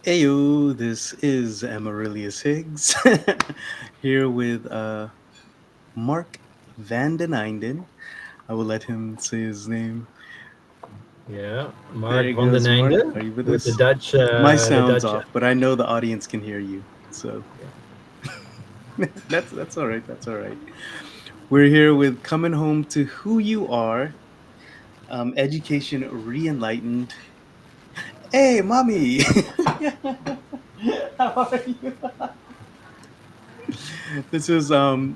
Ayo, this is Amarilius Higgs here with Mark Van den Einden. I will let him say his name. Yeah, There Mark he van den goes, Mark. Einde Are you with with us? My The sound's Dutch. off, but I know the audience can hear you, so Yeah. that's all right. That's all right. We're here with coming home to who you are, education re-enlightened. Hey, mommy, how are you? This is I'm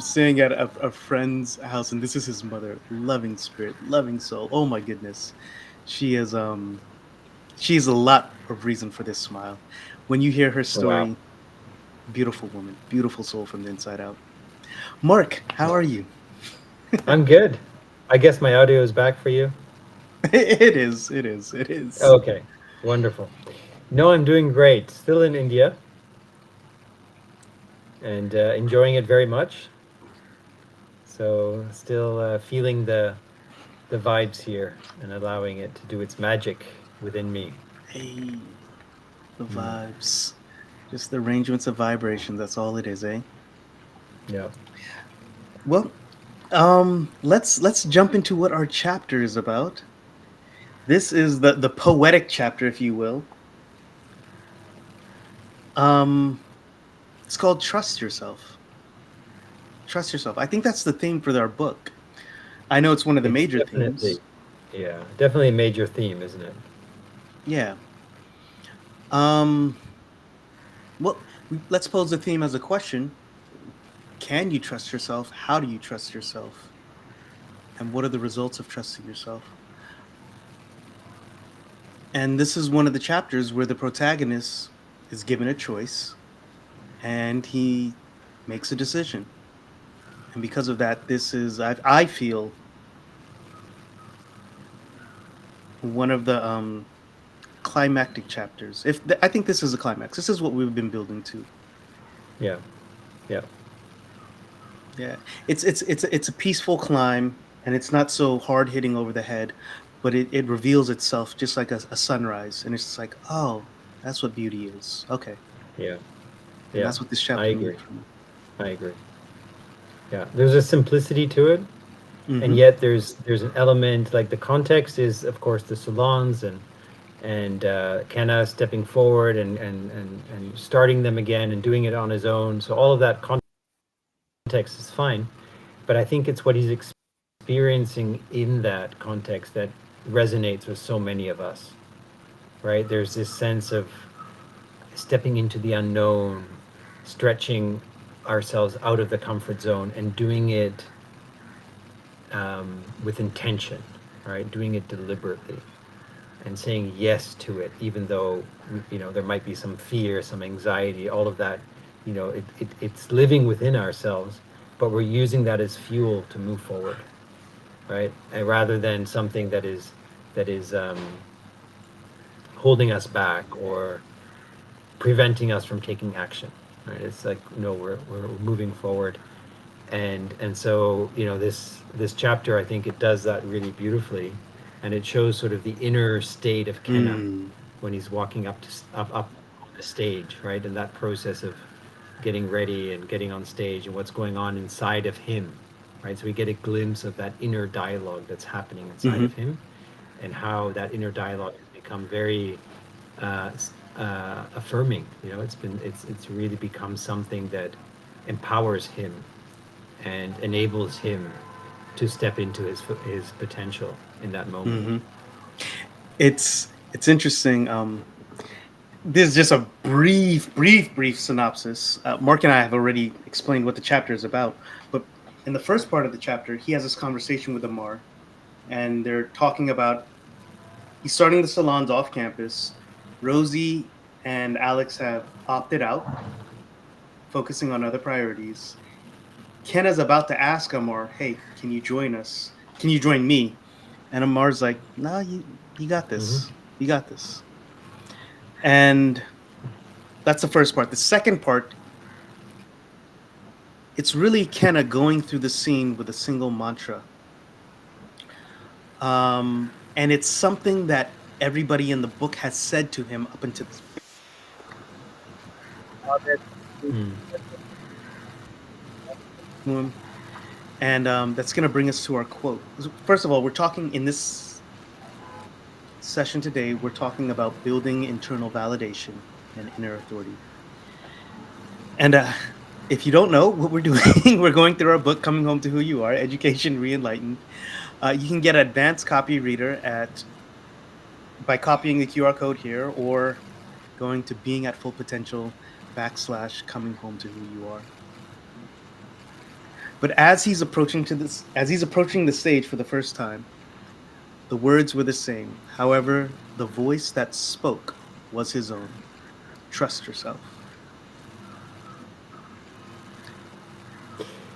staying at a friend's house, and this is his mother. Loving spirit, loving soul. Oh my goodness, she is she's a lot of reason for this smile. When you hear her Wow. story, beautiful woman, beautiful soul from the inside out. Mark, how are Wow. you? I'm good. I guess my audio is back for you. It is, it is, it is. Okay, wonderful. No, I'm doing great. Still in India and enjoying it very much. So still feeling the vibes here and allowing it to do its magic within me. Hey, the Mm. vibes, just the arrangements of vibrations. That's all it is, eh? Yeah. Well, let's jump into what our chapter is about. This is the poetic chapter, if you will. Um, it's called Trust Yourself. Trust yourself. I think that's the theme for our book. I know it's one of the It's major definitely, themes. yeah, definitely a major theme, isn't it? Yeah. Um. Well, let's pose the theme as a question. Can you trust yourself? How do you trust yourself? And what are the results of trusting yourself? And this is one of the chapters where the protagonist is given a choice and he makes a decision. And because of that, this is I feel one of the climactic chapters. I think this is a climax. This is what we've been building to. Yeah. Yeah. Yeah, it's a peaceful climb, and it's not so hard hitting over the head, but it reveals itself just like a sunrise, and it's just like, oh, that's what beauty is. Okay, Yeah. and Yeah. that's what this I chapter agree. needed from me. I agree. Yeah. There's a simplicity to it, and Mm-hmm. yet there's an element like the context is of course the salons and Kenna stepping forward and starting them again and doing it on his own. So all of that context is fine, but I think it's what he's experiencing in that context that resonates with so many of us. Right? There's this sense of stepping into the unknown, stretching ourselves out of the comfort zone and doing it with intention, right? Doing it deliberately and saying yes to it, even though there might be some fear, some anxiety, all of that. It's living within ourselves, but we're using that as fuel to move forward, right? And rather than something that is holding us back or preventing us from taking action. Right? It's like no, we're moving forward, and so this chapter, I think it does that really beautifully, and it shows sort of the inner state of Kenna Mm. when he's walking up on the stage, right, and that process of getting ready and getting on stage and what's going on inside of him, right? So we get a glimpse of that inner dialogue that's happening inside Mm-hmm. of him, and how that inner dialogue has become very uh, affirming. It's really become something that empowers him and enables him to step into his potential in that moment. Mm-hmm. It's interesting. This is just a brief synopsis. Mark and I have already explained what the chapter is about, but in the first part of the chapter, he has this conversation with Amar, and they're talking about he's starting the salons off campus. Rosie and Alex have opted out, focusing on other priorities. Kenna's about to ask Amar, "Hey, can you join us? Can you join me?" And Amar's like, "No, you got Hmm. this. You got this." And that's the first part. The second part, it's really Kenna going through the scene with a single mantra, and it's something that everybody in the book has said to him up until this Mm. point. And that's going to bring us to our quote. First of all, we're talking in this session today, we're talking about building internal validation and inner authority. And if you don't know what we're doing, we're going through our book, Coming Home to Who You Are, Education Re-Enlightened. You can get an advanced copy reader by copying the QR code here or going to Being at Full Potential / Coming Home to Who You Are. But as he's approaching the stage for the first time, the words were the same. However, the voice that spoke was his own. Trust yourself.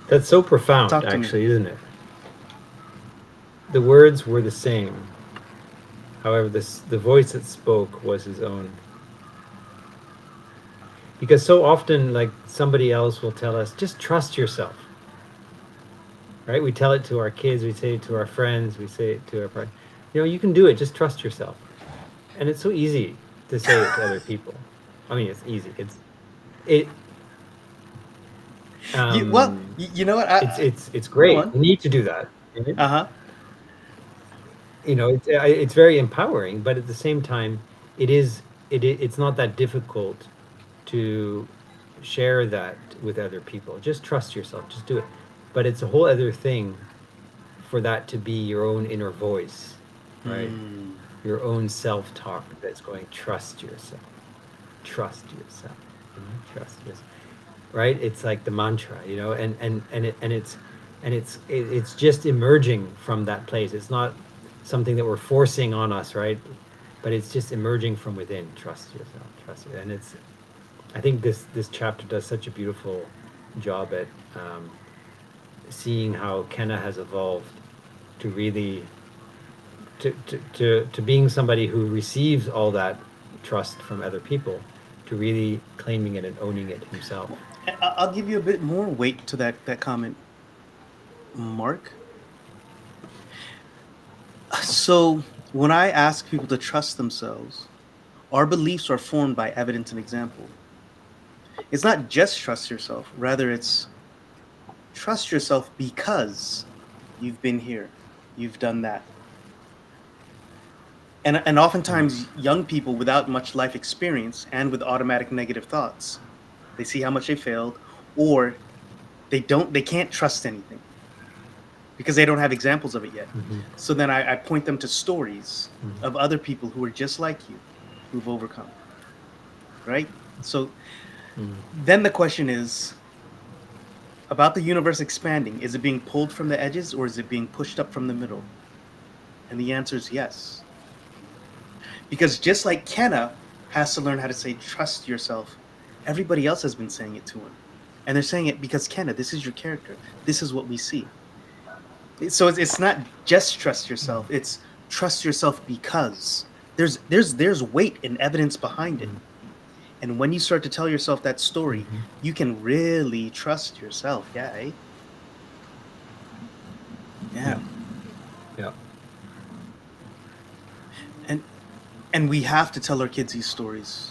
That's so profound, Talk to me. actually, isn't it? The words were the same. However, the voice that spoke was his own. Because so often, like, somebody else will tell us, just trust yourself. Right? We tell it to our kids, we say it to our friends, we say it to our partner. You know, you can do it, just trust yourself. And it's so easy to say it to other people. I mean, it's easy. You know what? It's great. You need to do that. Uh-huh. You know, it's very empowering, but at the same time, it's not that difficult to share that with other people. Just trust yourself. Just do it. But it's a whole other thing for that to be your own inner voice, right? Your own self-talk that's going, trust yourself. Trust yourself. Trust yourself. Right? It's like the mantra, you know, it's just emerging from that place. It's not something that we're forcing on us, right? But it's just emerging from within. Trust yourself. Trust it. And I think this chapter does such a beautiful job at seeing how Kenna has evolved to really to being somebody who receives all that trust from other people, to really claiming it and owning it himself. I'll give you a bit more weight to that comment, Mark. So when I ask people to trust themselves, our beliefs are formed by evidence and example. It's not just trust yourself, rather it's trust yourself because you've been here, you've done that. And oftentimes young people without much life experience and with automatic negative thoughts, they see how much they failed, or they can't trust anything because they don't have examples of it yet. So then I point them to stories of other people who are just like you, who've overcome, right? So then the question is about the universe expanding. Is it being pulled from the edges or is it being pushed up from the middle? And the answer is yes. Because just like Kenna has to learn how to say, trust yourself, everybody else has been saying it to him. And they're saying it because, Kenna, this is your character. This is what we see. So it's not just trust yourself. It's trust yourself because there's weight and evidence behind it. And when you start to tell yourself that story, you can really trust yourself. Yeah, eh? Yeah. And we have to tell our kids these stories.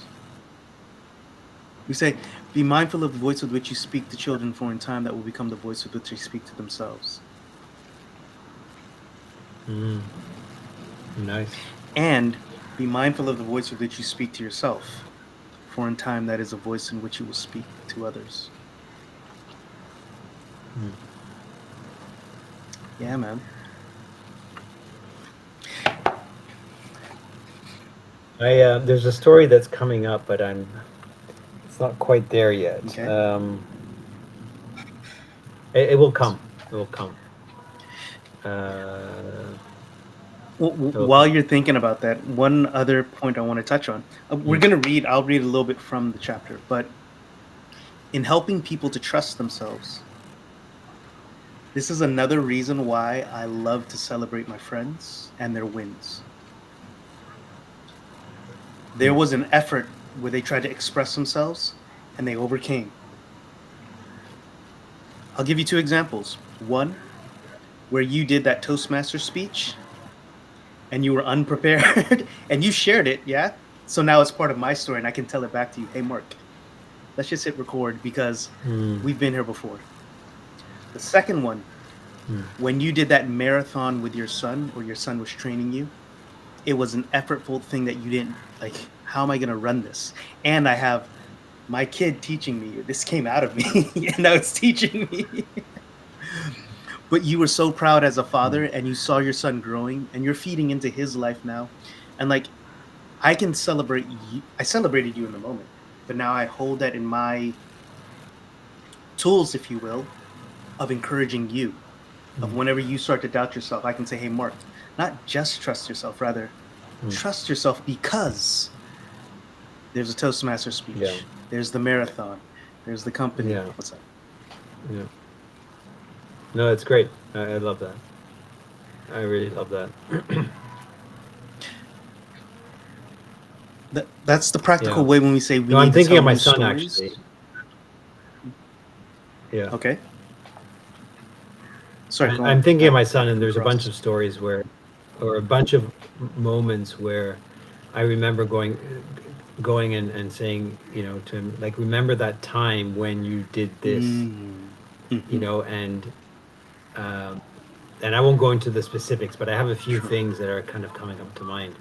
We say, be mindful of the voice with which you speak to children, for in time that will become the voice with which they speak to themselves. Nice. And be mindful of the voice with which you speak to yourself, for in time that is a voice in which you will speak to others. Yeah, man. There's a story that's coming up, but it's not quite there yet. Okay. It will come. It will come. While you're thinking about that, one other point I want to touch on. I'll read a little bit from the chapter, but in helping people to trust themselves, this is another reason why I love to celebrate my friends and their wins. There was an effort where they tried to express themselves and they overcame. I'll give you two examples. One, where you did that Toastmaster speech and you were unprepared and you shared it, yeah? So now it's part of my story and I can tell it back to you. Hey, Mark, let's just hit record because Mm, we've been here before. The second one, mm, when you did that marathon with your son or your son was training you, it was an effortful thing that you didn't like. How am I going to run this? And I have my kid teaching me. This came out of me and now it's teaching me. But you were so proud as a mm. father and you saw your son growing and you're feeding into his life now. And like, I can celebrate you. I celebrated you in the moment, but now I hold that in my tools, if you will, of encouraging you. Of Mm, whenever you start to doubt yourself, I can say, hey, Mark, not just trust yourself, rather mm. trust yourself because there's a Toastmaster Yeah, speech, there's the marathon, there's the company. yeah, What's up? yeah. No, it's great. I love that. I really love that. That's the practical Yeah. way when we say we No, I'm need to thinking tell of my new son stories. actually. Yeah. Okay. Sorry, go I'm on. thinking of I my son, and come there's a bunch across. of stories where, or a bunch of moments where I remember going and saying, to him, like, remember that time when you did this, Mm. Hmm. and um, I won't go into the specifics, but I have a few Sure. things that are kind of coming up to mind.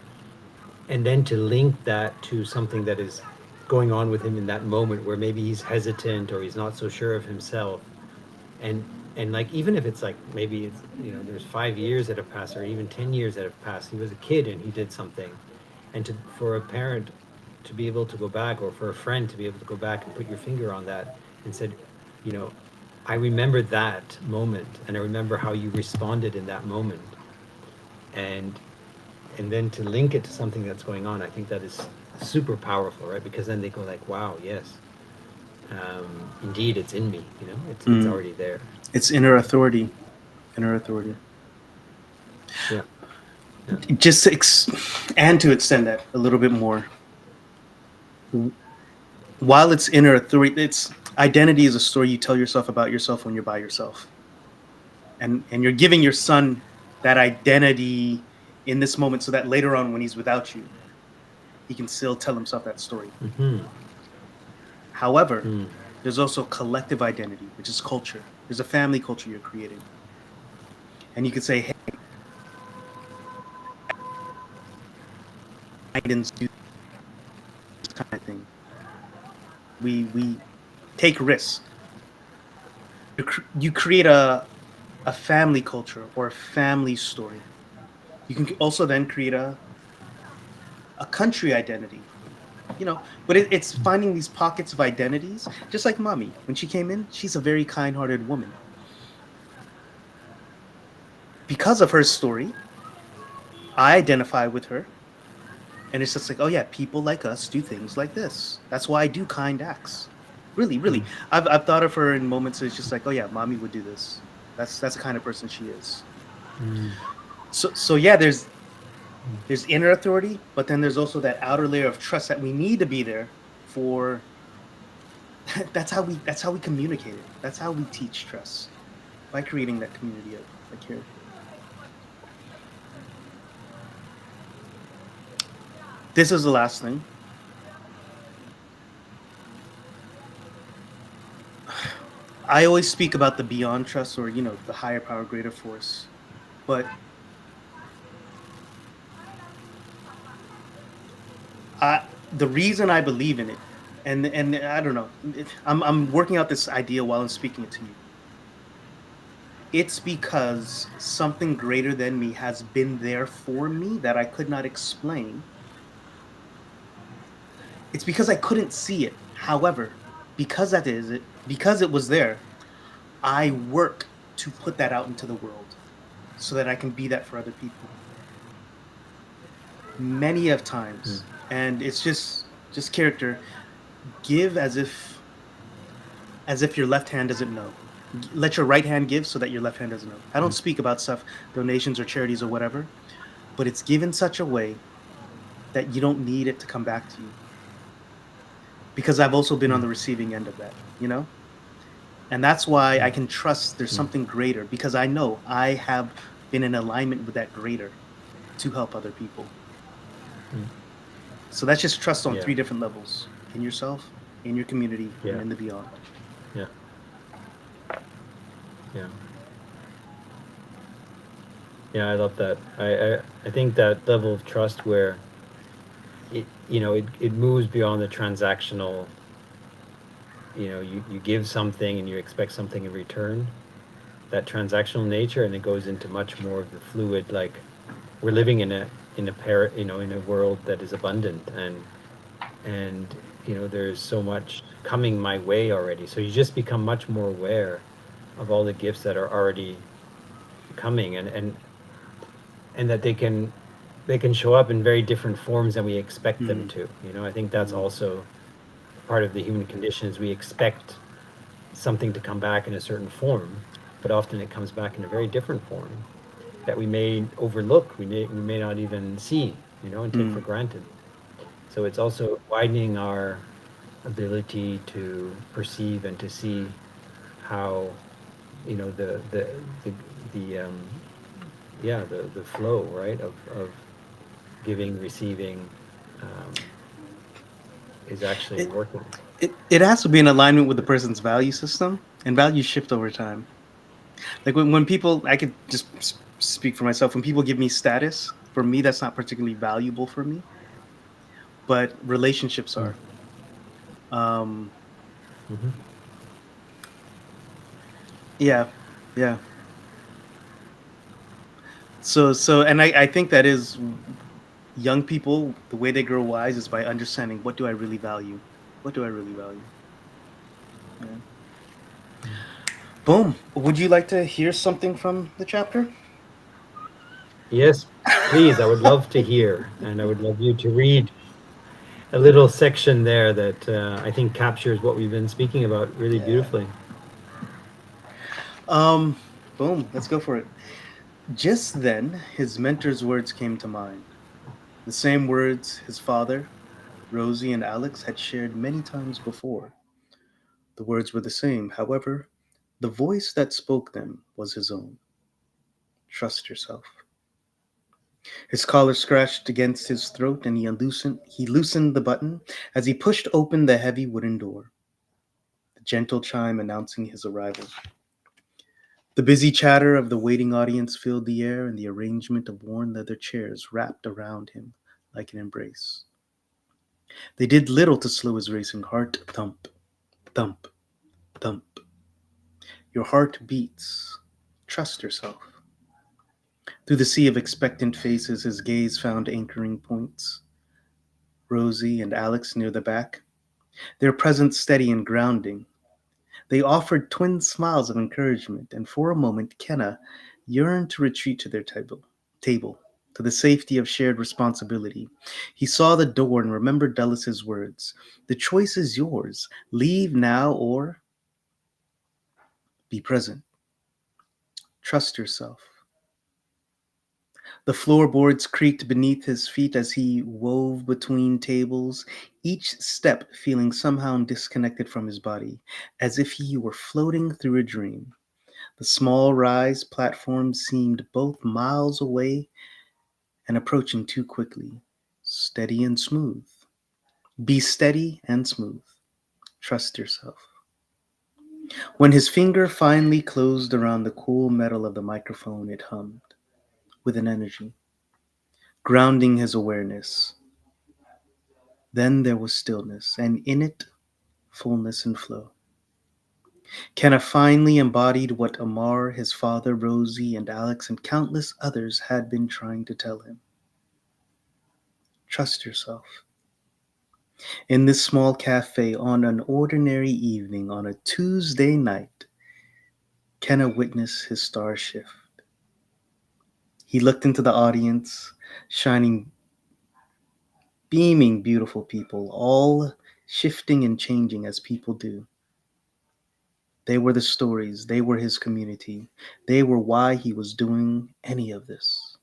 And then to link that to something that is going on with him in that moment where maybe he's hesitant or he's not so sure of himself. And like, even if it's like maybe it's, there's 5 years that have passed or even 10 years that have passed, he was a kid and he did something. And for a parent to be able to go back, or for a friend to be able to go back and put your finger on that and said, you know, I remember that moment and I remember how you responded in that moment. And then to link it to something that's going on, I think that is super powerful, right? Because then they go like, wow, yes, indeed, it's in me. It's Mm. already there. It's inner authority. Inner authority. Yeah, yeah. Just to and to extend that a little bit more, while it's inner authority, it's identity is a story you tell yourself about yourself when you're by yourself, and you're giving your son that identity in this moment, so that later on when he's without you, he can still tell himself that story. Mm-hmm. However, Mm. there's also collective identity, which is culture. There's a family culture you're creating, and you could say, "Hey, Bidens do this kind of thing. We take risks. You create a family culture or a family story. You can also then create a country identity, but it's finding these pockets of identities, just like mommy. When she came in, she's a very kind-hearted woman. Because of her story, I identify with her. And it's just like, oh yeah, people like us do things like this. That's why I do kind acts. Really, really. Mm. I've thought of her in moments. It's just like, oh yeah, mommy would do this. That's the kind of person she is. Mm. So yeah, there's inner authority, but then there's also that outer layer of trust that we need to be there for. That's how we communicate it. That's how we teach trust, by creating that community of like here. This is the last thing. I always speak about the beyond trust, or the higher power, greater force. But the reason I believe in it, and I don't know, I'm working out this idea while I'm speaking it to you. It's because something greater than me has been there for me that I could not explain. It's because I couldn't see it. However, because it was there, I work to put that out into the world so that I can be that for other people. Many of Mm. times, and it's just character. Give as if your left hand doesn't know. Let your right hand give so that your left hand doesn't know. I don't Mm. speak about stuff, donations or charities or whatever, but it's given such a way that you don't need it to come back to you. Because I've also been on Mm. the receiving end of that. And that's why I Mm. can trust there's Mm. something greater, because I know I have been in alignment with that greater. to help other people. Mm. So that's just trust on Yeah. three different levels: in yourself, in your community, and Yeah. in the beyond. Yeah. Yeah. Yeah. I love that. I think that level of trust where it moves beyond the transactional. You give something and you expect something in return, that transactional nature, and it goes into much more of the fluid, like we're living in a world that is abundant, and there's so much coming my way already, so you just become much more aware of all the gifts that are already coming, and that they can show up in very different forms than we expect them Mm, to. I think that's also part of the human condition, is we expect something to come back in a certain form, but often it comes back in a very different form that we may overlook, we may not even see, and take mm, for granted. So it's also widening our ability to perceive and to see how, the the yeah, the flow, right, of giving, receiving, um, is actually It, working. it has to be in alignment with the person's value system, and values shift over time. Like when people, I could just speak for myself. When people give me status, for me, that's not particularly valuable for me, but relationships Mm. are. Um, Hmm. yeah, yeah. And I think that is young people. The way they grow wise is by understanding, what do I really value. What do I really value? Yeah. Boom. Would you like to hear something from the chapter? Yes, please. I would love to hear, and I would love you to read a little section there that I think captures what we've been speaking about really Yeah. beautifully. Um. Boom. Let's go for it. Just then, his mentor's words came to mind. The same words his father, Rosie, and Alex had shared many times before. The words were the same. However, the voice that spoke them was his own. Trust yourself. His collar scratched against his throat, and he loosened the button as he pushed open the heavy wooden door, the gentle chime announcing his arrival. The busy chatter of the waiting audience filled the air, and the arrangement of worn leather chairs wrapped around him like an embrace. They did little to slow his racing heart. Thump, thump, thump. Your heart beats. Trust yourself. Through the sea of expectant faces, his gaze found anchoring points. Rosie and Alex near the back, their presence steady and grounding. They offered twin smiles of encouragement, and for a moment, Kenna yearned to retreat to their table, to the safety of shared responsibility. He saw the door and remembered Dullis's words. The choice is yours. Leave now or be present. Trust yourself. The floorboards creaked beneath his feet as he wove between tables, each step feeling somehow disconnected from his body, as if he were floating through a dream. The small rise platform seemed both miles away and approaching too quickly. Steady and smooth. Be steady and smooth. Trust yourself. When his finger finally closed around the cool metal of the microphone, it hummed with an energy, grounding his awareness. Then there was stillness, and in it, fullness and flow. Kenna finally embodied what Amar, his father, Rosie, and Alex, and countless others had been trying to tell him. Trust yourself. In this small cafe on an ordinary evening on a Tuesday night, Kenna witnessed his star shift. He looked into the audience, shining, beaming, beautiful people, all shifting and changing as people do. They were the stories, they were his community, they were why he was doing any of this.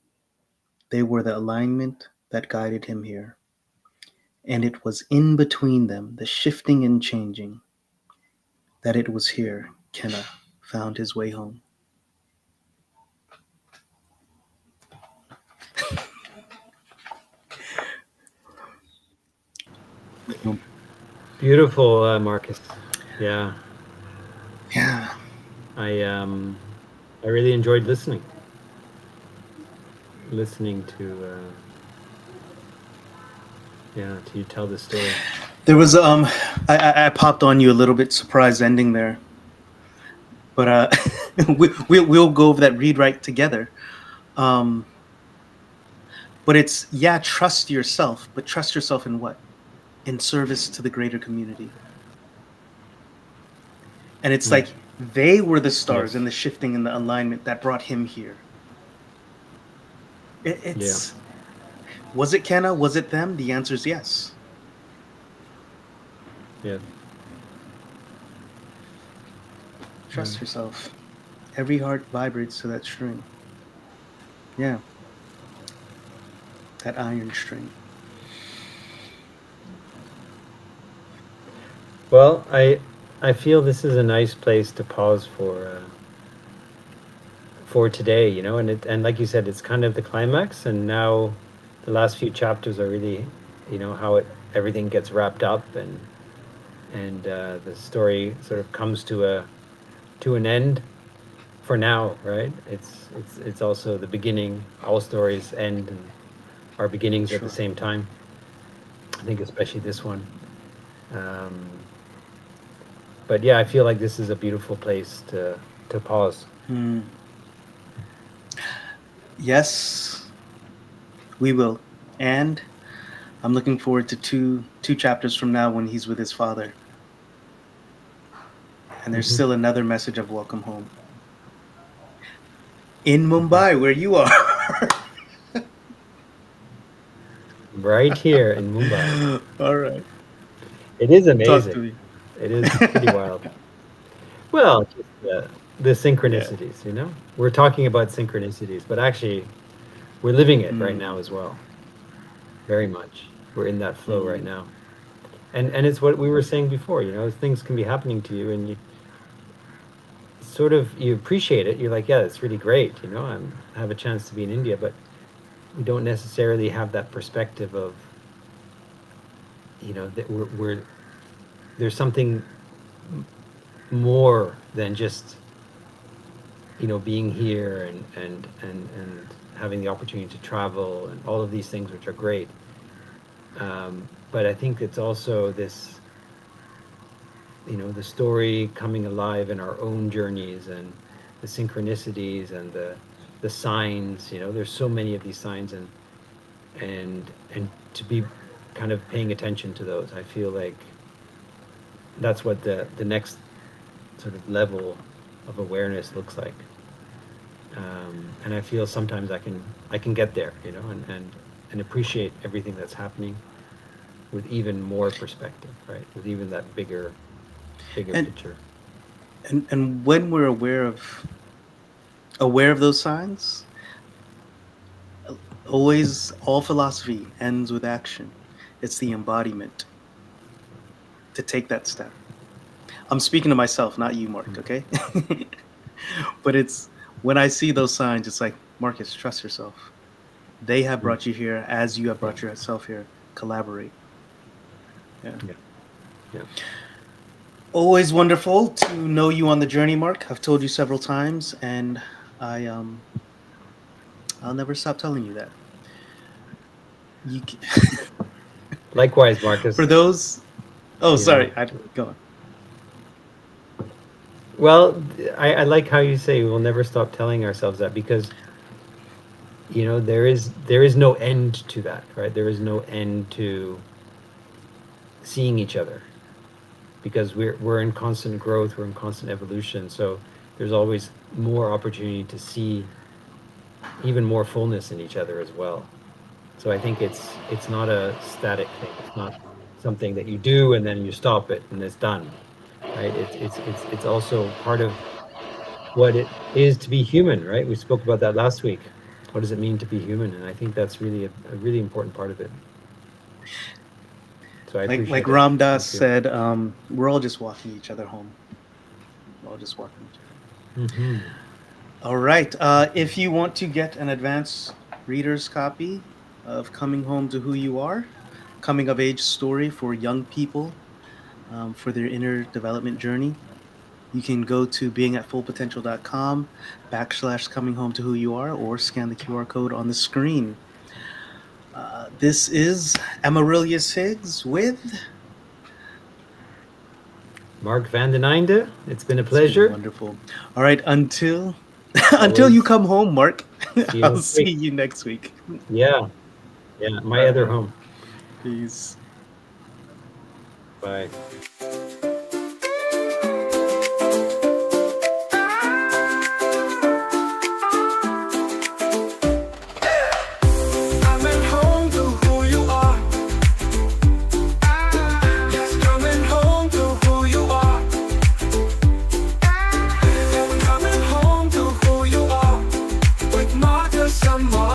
They were the alignment that guided him here. And it was in between them, the shifting and changing, that it was here Kenna found his way home. Beautiful, Marcus. Yeah, Yeah. I really enjoyed listening to yeah, to you tell the story. There was I popped on you a little bit surprise ending there, but we'll go over that read right together. Um, but it's yeah, trust yourself, but trust yourself in what? In service to the greater community. And it's Mm. like they were the stars Yes. and the shifting and the alignment that brought him here. Yeah. It's was it Kenna? Was it them? The answer is yes. Yeah. Trust yourself. Every heart vibrates to that string. Yeah, that iron string. Well, I feel this is a nice place to pause for today, you know, and like you said, it's kind of the climax, and now the last few chapters are really, you know, how it everything gets wrapped up, and the story sort of comes to an end for now, right? It's also the beginning. All stories end and are beginnings at the Sure. same time. I think especially this one. Um, but yeah, I feel like this is a beautiful place to pause. Hmm. Yes, we will. And I'm looking forward to two chapters from now when he's with his father. And there's Hmm. still another message of welcome home. In Mumbai, where you are. Right here in Mumbai. All right. It is Talk amazing. to me. It is pretty wild. Well, just the Yeah. synchronicities, you know? We're talking about synchronicities, but actually, we're living it right Mm, now as well. Very much. We're in that flow right mm. now. And it's what we were saying before, you know, things can be happening to you and you sort of you appreciate it. You're like, yeah, it's really great, you know, I have a chance to be in India, but we don't necessarily have that perspective of, you know, that we're there's something more than just, you know, being here and having the opportunity to travel and all of these things which are great. But I think it's also this, you know, the story coming alive in our own journeys and the synchronicities and the signs. You know, there's so many of these signs, and to be kind of paying attention to those. I feel like that's what the next sort of level of awareness looks like. And I feel sometimes I can get there, you know, and appreciate everything that's happening with even more perspective, right? With even that bigger And picture. and when we're aware of those signs, always all philosophy ends with action. It's the embodiment to take that step. I'm speaking to myself, not you, Mark, Mm. okay? But it's when I see those signs, it's like, Marcus, trust yourself. They have Mm. brought you here as you have Yeah, brought yourself here. Collaborate. Yeah. yeah, yeah. Always wonderful to know you on the journey, Mark. I've told you several times, and I I'll never stop telling you that. You Likewise, for Marcus. those. Oh, You know, sorry. I go on. well, I like how you say we'll never stop telling ourselves that because you know there is no end to that, right? There is no end to seeing each other because we're in constant growth, we're in constant evolution. So there's always more opportunity to see even more fullness in each other as well. So I think it's not a static thing. It's not something that you do and then you stop it and it's done, right? It's also part of what it is to be human, right? We spoke about that last week. What does it mean to be human? And I think that's really a really important part of it. So I Like appreciate it. Ram Dass Thank you. said, we're all just walking each other home. We're all just walking each other. Hmm. All right. If you want to get an advance reader's copy of Coming Home to Who You Are, coming of age story for young people, for their inner development journey. You can go to beingatfullpotential.com/coming home to who you are, or scan the QR code on the screen. This is Amaryllis Higgs with Mark van den Einde, it's been a It's been pleasure. wonderful. All right, until you come home, Mark. See you I'll next see week. you next week. Yeah, my other home. Peace. Bye.